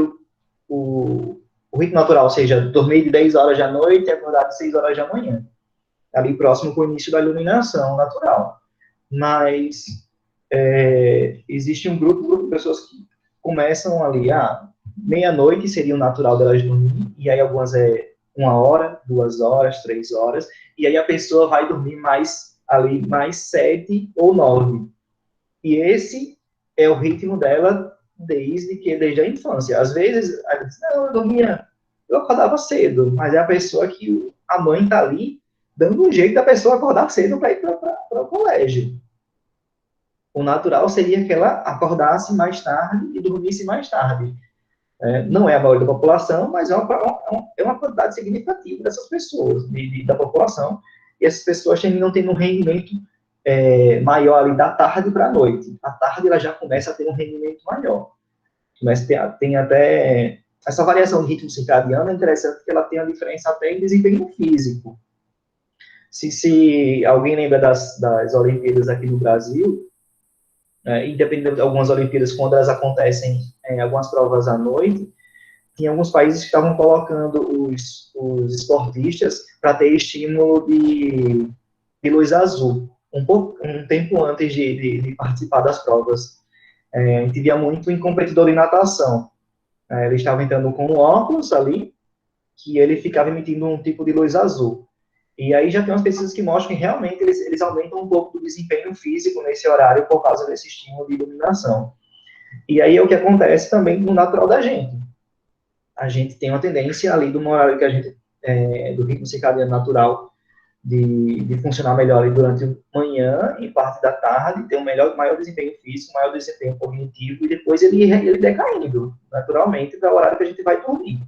o ritmo natural seja dormir de 10 horas da noite e acordar de 6 horas da manhã. Ali próximo com o início da iluminação natural. Mas existe um grupo de pessoas que começam ali, meia-noite seria o natural delas dormir, e aí algumas 1 hora, 2 horas, 3 horas, e aí a pessoa vai dormir mais 7 ou 9. E esse é o ritmo dela desde a infância. Às vezes, ela diz, não, eu acordava cedo, mas é a pessoa que a mãe está ali dando um jeito da pessoa acordar cedo para ir para o colégio. O natural seria que ela acordasse mais tarde e dormisse mais tarde. Não é a maioria da população, mas é uma quantidade significativa dessas pessoas, da população, e essas pessoas terminam tendo um rendimento maior ali da tarde para a noite. À tarde ela já começa a ter um rendimento maior. Mas tem até... Essa variação de ritmo circadiano é interessante porque ela tem a diferença até em desempenho físico. Se alguém lembra das Olimpíadas aqui no Brasil, independente de algumas Olimpíadas, quando elas acontecem algumas provas à noite, tinha alguns países que estavam colocando os esportistas para ter estímulo de luz azul, um tempo antes de participar das provas. A gente via muito em competidor de natação. Eles estavam entrando com um óculos ali, que ele ficava emitindo um tipo de luz azul. E aí já tem umas pesquisas que mostram que realmente eles aumentam um pouco do desempenho físico nesse horário por causa desse estímulo de iluminação. E aí é o que acontece também no natural da gente. A gente tem uma tendência ali do horário que a gente, do ritmo circadiano natural, de funcionar melhor ali durante a manhã e parte da tarde, ter um maior desempenho físico, maior desempenho cognitivo, e depois ele decaindo naturalmente para o horário que a gente vai dormir.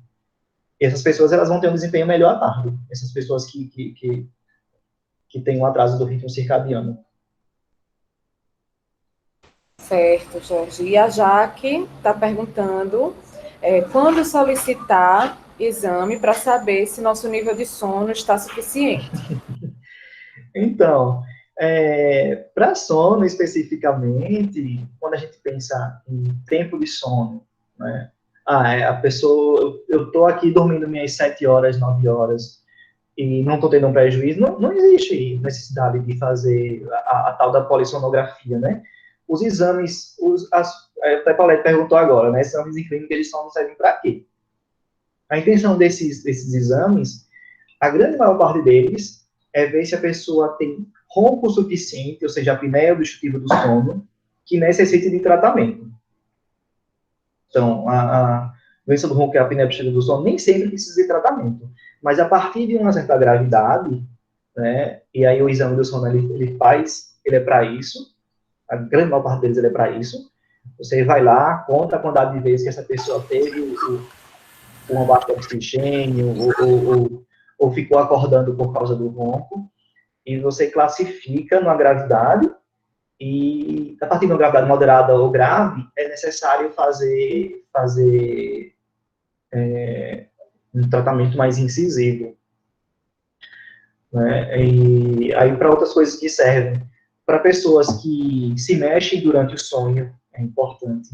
E essas pessoas elas vão ter um desempenho melhor à tarde. Essas pessoas que têm um atraso do ritmo circadiano. Certo, Jorge. E a Jaque está perguntando quando solicitar exame para saber se nosso nível de sono está suficiente? Então, para sono especificamente, quando a gente pensa em tempo de sono, né? A pessoa, eu estou aqui dormindo minhas 7 horas, 9 horas, e não estou tendo um prejuízo, não existe necessidade de fazer a tal da polissonografia, né? Os exames, até a Paulette perguntou agora, né? Exames em clínica, eles só não servem para quê? A intenção desses exames, a grande maior parte deles, é ver se a pessoa tem ronco suficiente, ou seja, a apneia obstrutiva do sono, que necessite de tratamento. Então, a doença do ronco e a apneia obstrutiva do sono nem sempre precisa de tratamento. Mas a partir de uma certa gravidade, né, e aí o exame do sono ele é para isso, a grande maior parte deles ele é para isso. Você vai lá, conta a quantidade de vezes que essa pessoa teve um abate de oxigênio, ou ficou acordando por causa do ronco, e você classifica numa gravidade, e a partir de uma gravidade moderada ou grave, é necessário fazer um tratamento mais incisivo. Né? E aí, para outras coisas que servem, para pessoas que se mexem durante o sonho, é importante.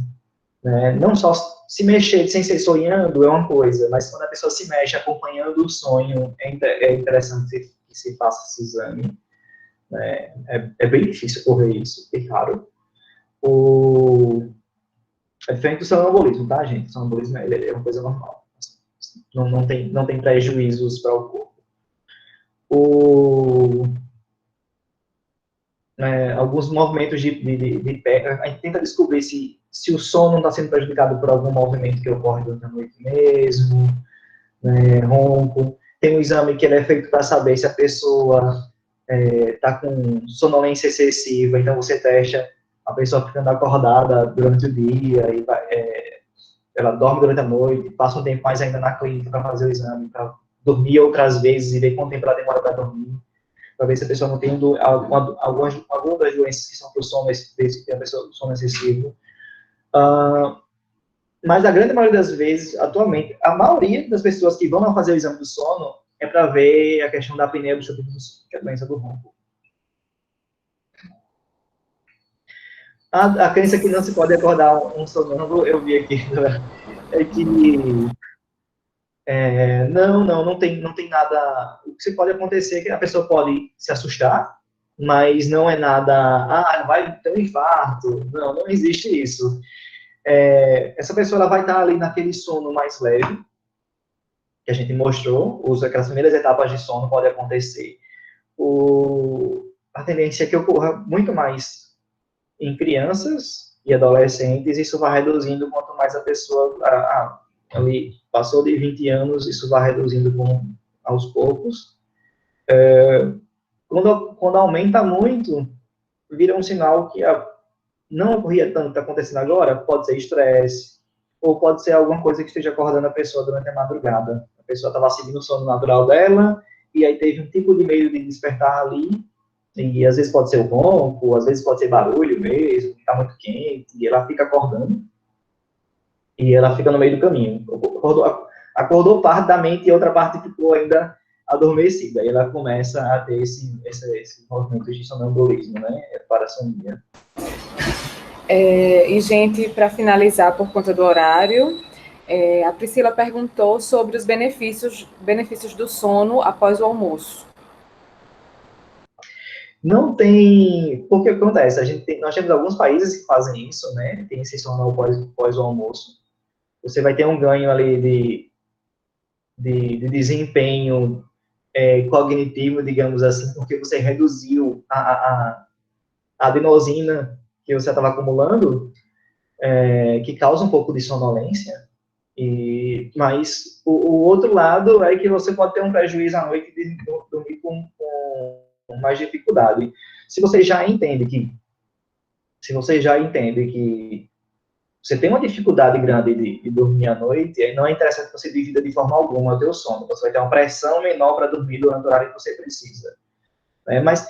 Né? Não só se mexer sem ser sonhando é uma coisa, mas quando a pessoa se mexe acompanhando o sonho, é interessante que se faça esse exame. Né? É bem difícil correr isso, é raro. É feito do sonambulismo, tá, gente? O sonambulismo é uma coisa normal. Não tem prejuízos para o corpo. Alguns movimentos de pé, a gente tenta descobrir se o sono está sendo prejudicado por algum movimento que ocorre durante a noite mesmo, né, ronco. Tem um exame que ele é feito para saber se a pessoa está com sonolência excessiva, então você testa a pessoa ficando acordada durante o dia, e ela dorme durante a noite, passa um tempo mais ainda na clínica para fazer o exame, para dormir outras vezes e ver quanto tempo ela demora para dormir, para ver se a pessoa não tem alguma das doenças que são para o sono, a pessoa, sono excessivo. Mas a grande maioria das vezes, atualmente, a maioria das pessoas que vão fazer o exame do sono é para ver a questão da apneia obstrutiva do sono, que é a doença do ronco. A crença que não se pode acordar um sonâmbulo, eu vi aqui, é que não tem nada. O que pode acontecer é que a pessoa pode se assustar, mas não é nada, vai ter um infarto. Não existe isso. Essa pessoa ela vai estar ali naquele sono mais leve, que a gente mostrou, aquelas primeiras etapas de sono pode acontecer. A tendência é que ocorra muito mais em crianças e adolescentes, isso vai reduzindo quanto mais a pessoa ali passou de 20 anos, isso vai reduzindo aos poucos. Quando aumenta muito, vira um sinal que não ocorria tanto, está acontecendo agora, pode ser estresse, ou pode ser alguma coisa que esteja acordando a pessoa durante a madrugada. A pessoa estava seguindo o sono natural dela, e aí teve um tipo de medo de despertar ali, e às vezes pode ser o ronco, às vezes pode ser barulho mesmo, está muito quente, e ela fica acordando, e ela fica no meio do caminho. Acordou parte da mente e outra parte ficou ainda adormecida, e ela começa a ter esse movimento de sonambulismo, né, parassonia. E, gente, para finalizar, por conta do horário, a Priscila perguntou sobre os benefícios do sono após o almoço. Não tem... Porque acontece? Nós temos alguns países que fazem isso, né? Tem esse sono após o almoço. Você vai ter um ganho ali de desempenho cognitivo, digamos assim, porque você reduziu a adenosina que você estava acumulando, que causa um pouco de sonolência. Mas o outro lado é que você pode ter um prejuízo à noite de dormir com mais dificuldade. Se você já entende que você tem uma dificuldade grande de dormir à noite, aí não é interessante que você divida de forma alguma o seu sono. Você vai ter uma pressão menor para dormir durante o horário que você precisa. Mas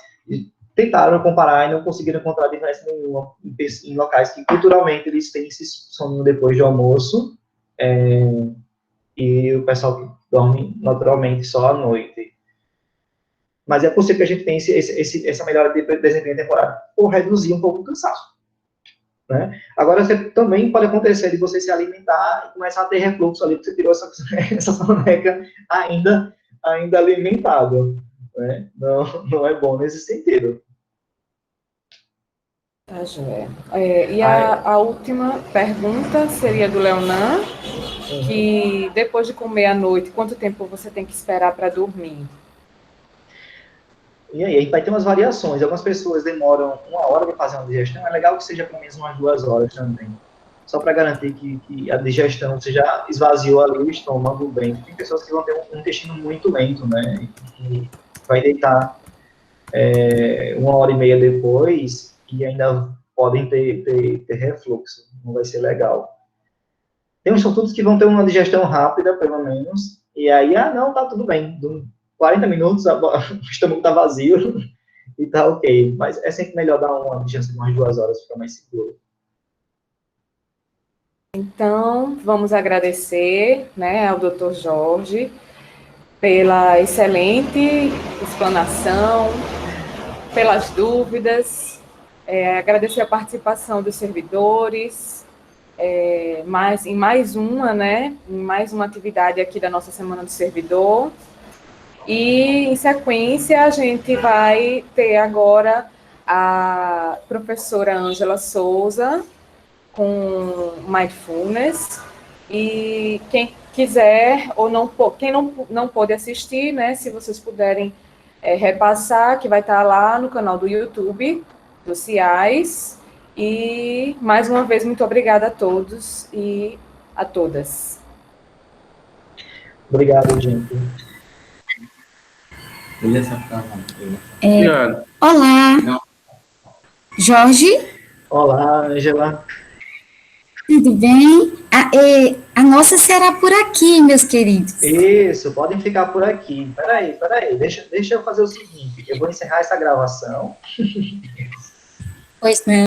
tentaram comparar e não conseguiram encontrar diferença nenhuma em locais que culturalmente eles têm esse sono depois do almoço, e o pessoal que dorme naturalmente só à noite. Mas é possível que a gente tenha essa melhora de desempenho temporário por reduzir um pouco o cansaço. Né? Agora, também pode acontecer de você se alimentar e começar a ter refluxo ali, porque você tirou essa soneca ainda alimentada. Né? Não é bom nesse sentido. Tá, joia. E a última pergunta seria do Leonan, que depois de comer à noite, quanto tempo você tem que esperar para dormir? E aí vai ter umas variações. Algumas pessoas demoram 1 hora para fazer uma digestão. É legal que seja pelo menos umas 2 horas também. Só para garantir que a digestão você já esvaziou ali o estômago bem. Tem pessoas que vão ter um intestino muito lento, né? E vai deitar 1 hora e meia depois e ainda podem ter refluxo. Não vai ser legal. Tem uns estudos que vão ter uma digestão rápida, pelo menos. E aí, não, tá tudo bem. 40 minutos, o estômago tá vazio e tá ok. Mas é sempre melhor dar uma digestão de umas 2 horas, ficar mais seguro. Então, vamos agradecer, né, ao Dr. Jorge pela excelente explanação, pelas dúvidas, agradecer a participação dos servidores, em mais uma atividade aqui da nossa Semana do Servidor. E, em sequência, a gente vai ter agora a professora Ângela Souza com Mindfulness. E quem quiser, ou quem não pôde assistir, né, se vocês puderem repassar, que vai estar lá no canal do YouTube, do CIAS. E, mais uma vez, muito obrigada a todos e a todas. Obrigado, gente. Olá, Jorge. Olá, Ângela. Tudo bem? A nossa será por aqui, meus queridos. Isso, podem ficar por aqui. Peraí. Deixa eu fazer o seguinte. Eu vou encerrar essa gravação. Pois não.